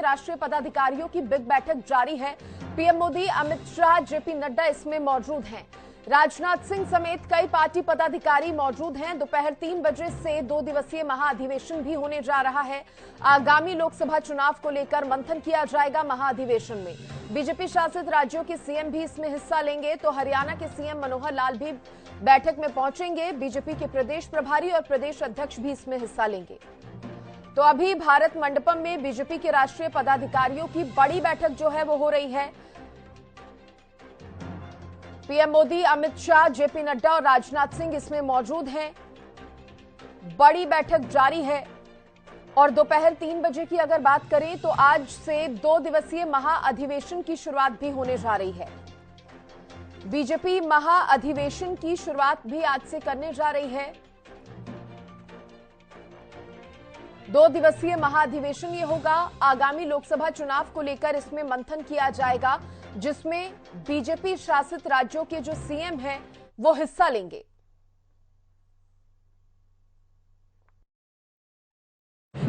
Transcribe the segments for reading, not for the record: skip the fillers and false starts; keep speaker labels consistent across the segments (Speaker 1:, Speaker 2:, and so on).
Speaker 1: राष्ट्रीय पदाधिकारियों की बिग बैठक जारी है। पीएम मोदी, अमित शाह, जेपी नड्डा इसमें मौजूद हैं। राजनाथ सिंह समेत कई पार्टी पदाधिकारी मौजूद हैं। दोपहर 3 बजे से 2 दिवसीय महाअधिवेशन भी होने जा रहा है। आगामी लोकसभा चुनाव को लेकर मंथन किया जाएगा महाअधिवेशन में। बीजेपी शासित राज्यों के सीएम भी इसमें हिस्सा लेंगे, तो हरियाणा के सीएम मनोहर लाल भी बैठक में पहुंचेंगे। बीजेपी के प्रदेश प्रभारी और प्रदेश अध्यक्ष भी इसमें हिस्सा लेंगे। तो अभी भारत मंडपम में बीजेपी के राष्ट्रीय पदाधिकारियों की बड़ी बैठक जो है वो हो रही है। पीएम मोदी, अमित शाह, जेपी नड्डा और राजनाथ सिंह इसमें मौजूद हैं। बड़ी बैठक जारी है और दोपहर 3 बजे की अगर बात करें तो आज से 2 दिवसीय महाअधिवेशन की शुरुआत भी होने जा रही है। बीजेपी महाअधिवेशन की शुरुआत भी आज से करने जा रही है। 2 दिवसीय महाअधिवेशन ये होगा। आगामी लोकसभा चुनाव को लेकर इसमें मंथन किया जाएगा, जिसमें बीजेपी शासित राज्यों के जो सीएम हैं वो हिस्सा लेंगे।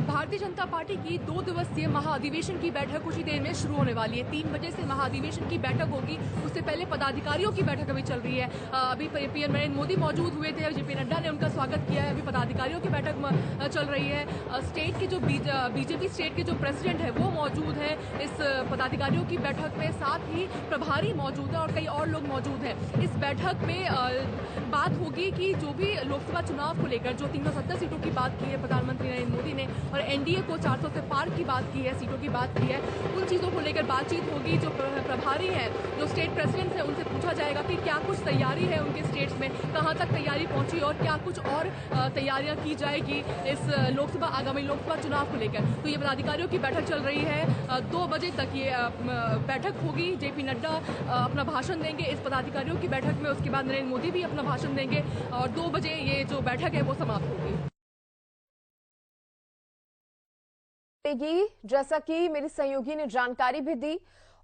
Speaker 2: भारतीय जनता पार्टी की 2 दिवसीय महाअधिवेशन की बैठक कुछ ही देर में शुरू होने वाली है। 3 बजे से महाअधिवेशन की बैठक होगी। उससे पहले पदाधिकारियों की बैठक अभी चल रही है। अभी पीएम नरेंद्र मोदी मौजूद हुए थे, जेपी नड्डा ने उनका स्वागत किया है। अभी पदाधिकारियों की बैठक चल रही है। स्टेट के जो बीजेपी स्टेट के जो प्रेसिडेंट है वो मौजूद है इस पदाधिकारियों की बैठक में। साथ ही प्रभारी मौजूद है और कई और लोग मौजूद हैं। इस बैठक में बात होगी कि जो भी लोकसभा चुनाव को लेकर जो 370 सीटों की बात की है प्रधानमंत्री नरेंद्र मोदी ने, और एनडीए को 400 से पार की बात की है, सीटों की बात की है, उन चीज़ों को लेकर बातचीत होगी। जो प्रभारी हैं, जो स्टेट प्रेसिडेंट्स हैं, उनसे पूछा जाएगा कि क्या कुछ तैयारी है उनके स्टेट्स में, कहां तक तैयारी पहुंची और क्या कुछ और तैयारियां की जाएगी इस आगामी लोकसभा चुनाव को लेकर। तो ये पदाधिकारियों की बैठक चल रही है। 2 बजे तक ये बैठक होगी। जेपी नड्डा अपना भाषण देंगे इस पदाधिकारियों की बैठक में। उसके बाद नरेंद्र मोदी भी अपना भाषण देंगे और 2 बजे ये जो बैठक है वो समाप्त होगी।
Speaker 1: जैसा कि मेरी सहयोगी ने जानकारी भी दी,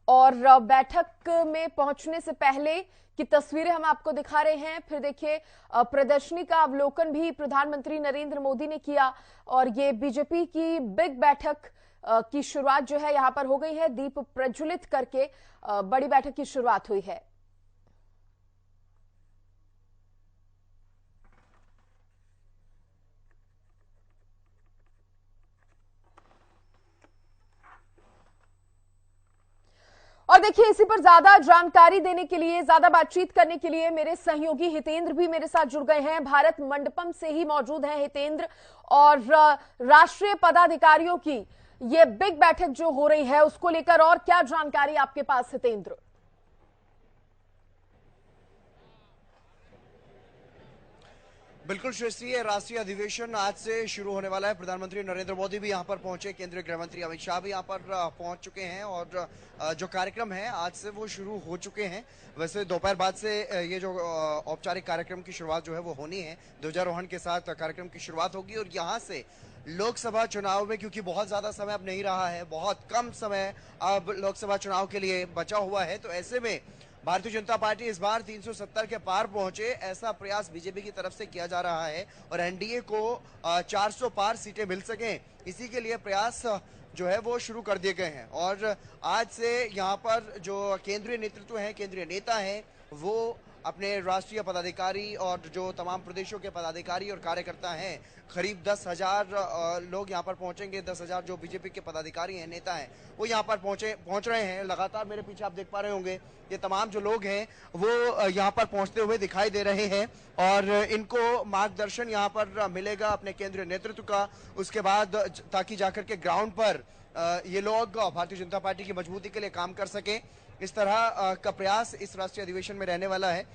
Speaker 1: और बैठक में पहुंचने से पहले की तस्वीरें हम आपको दिखा रहे हैं। फिर देखिए, प्रदर्शनी का अवलोकन भी प्रधानमंत्री नरेंद्र मोदी ने किया और ये बीजेपी की बिग बैठक की शुरुआत जो है यहां पर हो गई है। दीप प्रज्वलित करके बड़ी बैठक की शुरुआत हुई है। और देखिए, इसी पर ज्यादा जानकारी देने के लिए, ज्यादा बातचीत करने के लिए मेरे सहयोगी हितेंद्र भी मेरे साथ जुड़ गए हैं। भारत मंडपम से ही मौजूद हैं हितेंद्र। और राष्ट्रीय पदाधिकारियों की ये बिग बैठक जो हो रही है उसको लेकर और क्या जानकारी आपके पास हितेंद्र?
Speaker 3: बिल्कुल श्रेष्ठी, राष्ट्रीय अधिवेशन आज से शुरू होने वाला है। प्रधानमंत्री नरेंद्र मोदी भी यहां पर पहुंचे, केंद्रीय गृह मंत्री अमित शाह भी यहां पर पहुंच चुके हैं और जो कार्यक्रम है आज से वो शुरू हो चुके हैं। वैसे दोपहर बाद से ये जो औपचारिक कार्यक्रम की शुरुआत जो है वो होनी है। ध्वजारोहण के साथ कार्यक्रम की शुरुआत होगी और यहाँ से लोकसभा चुनाव में, क्योंकि बहुत ज्यादा समय अब नहीं रहा है, बहुत कम समय अब लोकसभा चुनाव के लिए बचा हुआ है, तो ऐसे में भारतीय जनता पार्टी इस बार 370 के पार पहुंचे, ऐसा प्रयास बीजेपी की तरफ से किया जा रहा है और एनडीए को 400 पार सीटें मिल सकें, इसी के लिए प्रयास जो है वो शुरू कर दिए गए हैं। और आज से यहाँ पर जो केंद्रीय नेतृत्व है, केंद्रीय नेता है, वो अपने राष्ट्रीय पदाधिकारी और जो तमाम प्रदेशों के पदाधिकारी और कार्यकर्ता हैं, करीब 10,000 लोग यहाँ पर पहुंचेंगे। 10,000 जो बीजेपी के पदाधिकारी हैं, नेता हैं, वो यहाँ पर पहुंच रहे हैं। लगातार मेरे पीछे आप देख पा रहे होंगे, ये तमाम जो लोग हैं वो यहाँ पर पहुंचते हुए दिखाई दे रहे हैं और इनको मार्गदर्शन यहाँ पर मिलेगा अपने केंद्रीय नेतृत्व का। उसके बाद ताकि जाकर के ग्राउंड पर ये लोग भारतीय जनता पार्टी की मजबूती के लिए काम कर सकें, इस तरह का प्रयास इस राष्ट्रीय अधिवेशन में रहने वाला है।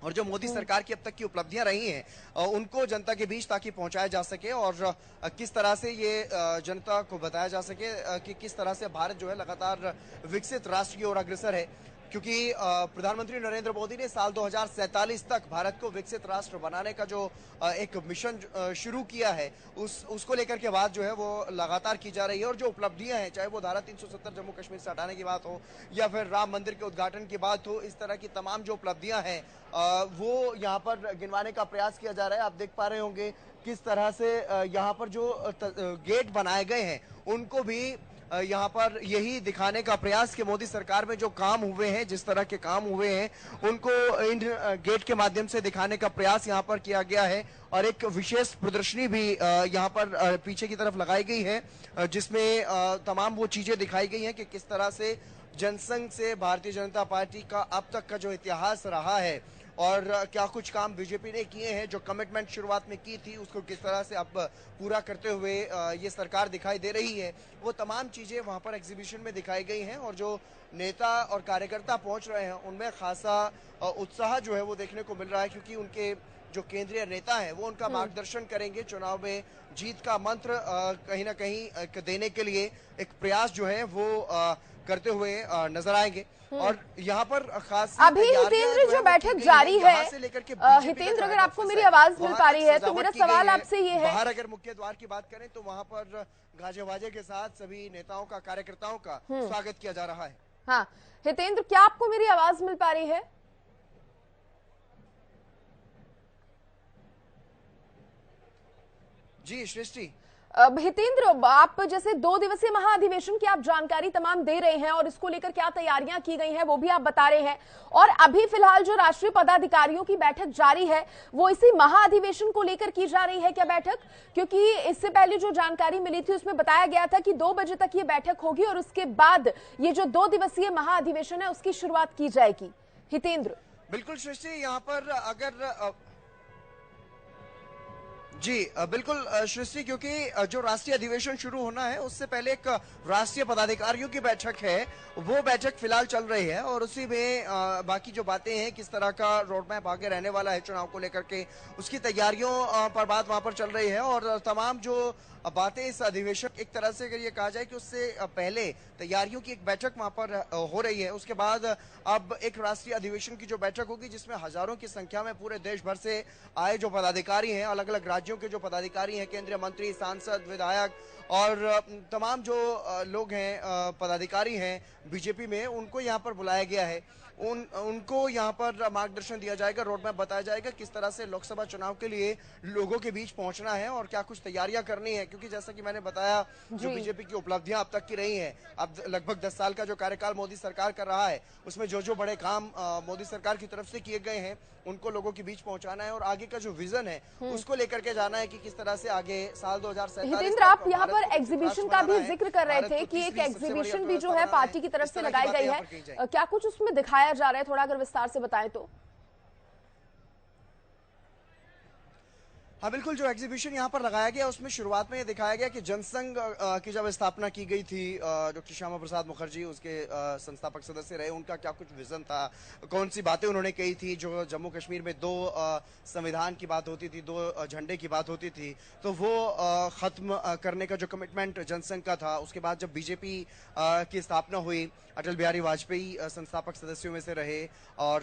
Speaker 3: और जो मोदी सरकार की अब तक की उपलब्धियां रही हैं उनको जनता के बीच ताकि पहुंचाया जा सके और किस तरह से ये जनता को बताया जा सके कि किस तरह से भारत जो है लगातार विकसित राष्ट्र की ओर अग्रसर है। क्योंकि प्रधानमंत्री नरेंद्र मोदी ने साल 2047 तक भारत को विकसित राष्ट्र बनाने का जो एक मिशन शुरू किया है, उसको लेकर के बात जो है वो लगातार की जा रही है। और जो उपलब्धियां हैं, चाहे वो धारा 370 जम्मू कश्मीर से हटाने की बात हो या फिर राम मंदिर के उद्घाटन की बात हो, इस तरह की तमाम जो उपलब्धियां हैं वो यहाँ पर गिनवाने का प्रयास किया जा रहा है। आप देख पा रहे होंगे किस तरह से यहाँ पर जो गेट बनाए गए हैं उनको भी यहाँ पर यही दिखाने का प्रयास कि मोदी सरकार में जो काम हुए हैं, जिस तरह के काम हुए हैं, उनको इन गेट के माध्यम से दिखाने का प्रयास यहाँ पर किया गया है। और एक विशेष प्रदर्शनी भी यहाँ पर पीछे की तरफ लगाई गई है, जिसमें तमाम वो चीजें दिखाई गई हैं कि किस तरह से जनसंघ से भारतीय जनता पार्टी का अब तक का जो इतिहास रहा है और क्या कुछ काम बीजेपी ने किए हैं, जो कमिटमेंट शुरुआत में की थी उसको किस तरह से अब पूरा करते हुए ये सरकार दिखाई दे रही है, वो तमाम चीजें वहां पर एग्जीबिशन में दिखाई गई हैं। और जो नेता और कार्यकर्ता पहुंच रहे हैं उनमें खासा उत्साह जो है वो देखने को मिल रहा है, क्योंकि उनके जो केंद्रीय नेता हैं वो उनका मार्गदर्शन करेंगे। चुनाव में जीत का मंत्र कहीं ना कहीं देने के लिए एक प्रयास जो है वो करते हुए नजर आएंगे। और यहाँ पर खास
Speaker 1: अभी हितेंद्र जो बैठक जारी है, हितेंद्र अगर आपको मेरी आवाज मिल पा रही है तो मेरा सवाल आपसे ये है,
Speaker 3: बाहर अगर मुख्य द्वार की बात करें तो वहाँ पर गाजे बाजे के साथ सभी नेताओं का, कार्यकर्ताओं का स्वागत किया जा रहा है।
Speaker 1: हाँ हितेंद्र, क्या आपको मेरी आवाज मिल पा रही है?
Speaker 3: जी सृष्टि।
Speaker 1: हितेंद्र, आप जैसे 2 दिवसीय महाअधिवेशन की आप जानकारी तमाम दे रहे हैं और इसको लेकर क्या तैयारियां की गई हैं वो भी आप बता रहे हैं, और अभी फिलहाल जो राष्ट्रीय पदाधिकारियों की बैठक जारी है वो इसी महाअधिवेशन को लेकर की जा रही है क्या बैठक? क्योंकि इससे पहले जो जानकारी मिली थी उसमें बताया गया था कि 2 बजे तक ये बैठक होगी और उसके बाद ये जो 2 दिवसीय महाअधिवेशन है उसकी शुरुआत की जाएगी। हितेंद्र।
Speaker 3: बिल्कुल सृष्टि, यहाँ पर अगर जी बिल्कुल सृष्टि, क्योंकि जो राष्ट्रीय अधिवेशन शुरू होना है उससे पहले एक राष्ट्रीय पदाधिकारियों की बैठक है, वो बैठक फिलहाल चल रही है और उसी में बाकी जो बातें हैं, किस तरह का रोड मैप आगे रहने वाला है चुनाव को लेकर के, उसकी तैयारियों पर बात वहां पर चल रही है। और तमाम जो बातें इस अधिवेशन, एक तरह से अगर ये कहा जाए कि उससे पहले तैयारियों की एक बैठक वहां पर हो रही है, उसके बाद अब एक राष्ट्रीय अधिवेशन की जो बैठक होगी जिसमें हजारों की संख्या में पूरे देश भर से आए जो पदाधिकारी हैं, अलग अलग राज्यों के जो पदाधिकारी हैं, केंद्रीय मंत्री, सांसद, विधायक और तमाम जो लोग हैं, पदाधिकारी हैं बीजेपी में, उनको यहाँ पर बुलाया गया है। उनको यहाँ पर मार्गदर्शन दिया जाएगा, रोड मैप बताया जाएगा किस तरह से लोकसभा चुनाव के लिए लोगों के बीच पहुंचना है और क्या कुछ तैयारियां करनी है। क्योंकि जैसा कि मैंने बताया, जो बीजेपी की उपलब्धियां अब तक की रही हैं, अब लगभग 10 साल का जो कार्यकाल मोदी सरकार कर रहा है उसमें जो जो बड़े काम मोदी सरकार की तरफ से किए गए हैं उनको लोगों के बीच पहुंचाना है और आगे का जो विजन है उसको लेकर के जाना है कि किस तरह से आगे साल 2047।
Speaker 1: हितेंद्र, आप यहाँ पर एग्जीबिशन का भी जिक्र कर रहे थे कि एक एग्जीबिशन भी जो है पार्टी की तरफ से लगाई गई है, क्या कुछ उसमें दिखाया जा रहा है? थोड़ा अगर विस्तार से बताएं तो।
Speaker 3: हाँ बिल्कुल, जो एग्जीबिशन यहाँ पर लगाया गया उसमें शुरुआत में ये दिखाया गया कि जनसंघ की जब स्थापना की गई थी, डॉक्टर श्यामा प्रसाद मुखर्जी उसके संस्थापक सदस्य रहे, उनका क्या कुछ विजन था, कौन सी बातें उन्होंने कही थी। जो जम्मू कश्मीर में 2 संविधान की बात होती थी, 2 झंडे की बात होती थी, तो वो खत्म करने का जो कमिटमेंट जनसंघ का था। उसके बाद जब बीजेपी की स्थापना हुई, अटल बिहारी वाजपेयी संस्थापक सदस्यों में से रहे और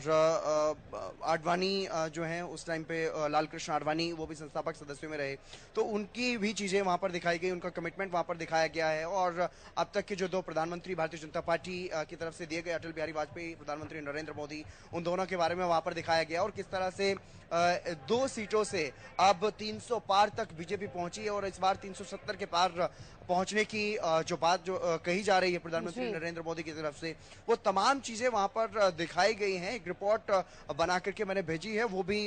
Speaker 3: आडवाणी जो हैं उस टाइम पे, लाल कृष्ण आडवाणी, वो भी संस्थापक सदस्यों में रहे, तो उनकी भी चीजें वहां पर दिखाई गई, उनका कमिटमेंट वहां पर दिखाया गया है। और अब तक के जो 2 प्रधानमंत्री भारतीय जनता पार्टी की तरफ से दिए गए, अटल बिहारी वाजपेयी, प्रधानमंत्री नरेंद्र मोदी, उन दोनों के बारे में वहां पर दिखाया गया और किस तरह से 2 सीटों से अब 300 पार तक बीजेपी पहुंची है और इस बार 370 के पार पहुंचने की जो बात जो कही जा रही है प्रधानमंत्री नरेंद्र मोदी की तरफ से, वो तमाम चीजें वहां पर दिखाई गई हैं। एक रिपोर्ट बना करके मैंने भेजी है, वो भी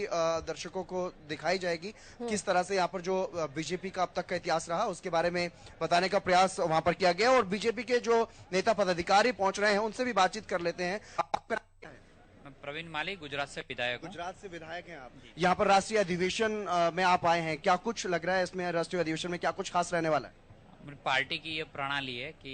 Speaker 3: दर्शकों को दिखाई जाएगी। किस तरह से यहाँ पर जो बीजेपी का अब तक का इतिहास रहा उसके बारे में बताने का प्रयास वहां पर किया गया और बीजेपी के जो नेता पदाधिकारी पहुंच रहे हैं उनसे भी बातचीत कर लेते हैं।
Speaker 4: प्रवीण माली, गुजरात से विधायक।
Speaker 3: गुजरात से विधायक हैं आप, यहाँ पर राष्ट्रीय अधिवेशन में आप आए हैं, क्या कुछ लग रहा है इसमें, राष्ट्रीय अधिवेशन में क्या कुछ खास रहने वाला है?
Speaker 4: पार्टी की ये प्रणाली है कि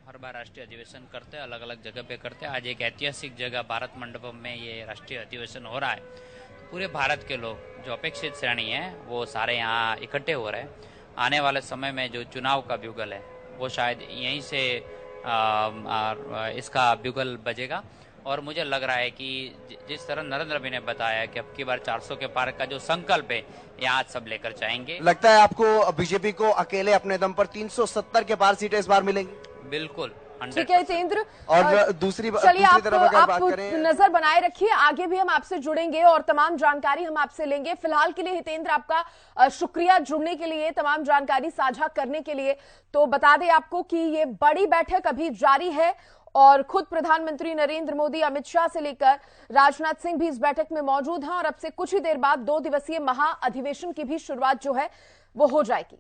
Speaker 4: हर बार राष्ट्रीय अधिवेशन करते हैं, अलग अलग जगह पे करते हैं। आज एक ऐतिहासिक जगह भारत मंडपम में ये राष्ट्रीय अधिवेशन हो रहा है। तो पूरे भारत के लोग जो अपेक्षित श्रेणी है वो सारे यहाँ इकट्ठे हो रहे हैं। आने वाले समय में जो चुनाव का ब्यूगल है वो शायद यहीं से इसका ब्यूगल बजेगा और मुझे लग रहा है कि जिस तरह नरेंद्र भाई ने बताया कि अब की बार 400 के पार का जो संकल्प है ये आज सब लेकर जाएंगे।
Speaker 3: लगता है आपको बीजेपी को अकेले अपने दम पर 370 के पार सीटें इस बार मिलेंगी?
Speaker 4: बिल्कुल
Speaker 1: ठीक है हितेंद्र,
Speaker 3: और दूसरी
Speaker 1: चलिए
Speaker 3: तरफ अगर
Speaker 1: आप
Speaker 3: बात करें,
Speaker 1: नजर बनाए रखिए, आगे भी हम आपसे जुड़ेंगे और तमाम जानकारी हम आपसे लेंगे। फिलहाल के लिए हितेंद्र आपका शुक्रिया जुड़ने के लिए, तमाम जानकारी साझा करने के लिए। तो बता दें आपको कि ये बड़ी बैठक अभी जारी है और खुद प्रधानमंत्री नरेंद्र मोदी, अमित शाह से लेकर राजनाथ सिंह भी इस बैठक में मौजूद हैं और अब से कुछ ही देर बाद 2 दिवसीय महाअधिवेशन की भी शुरुआत जो है वो हो जाएगी।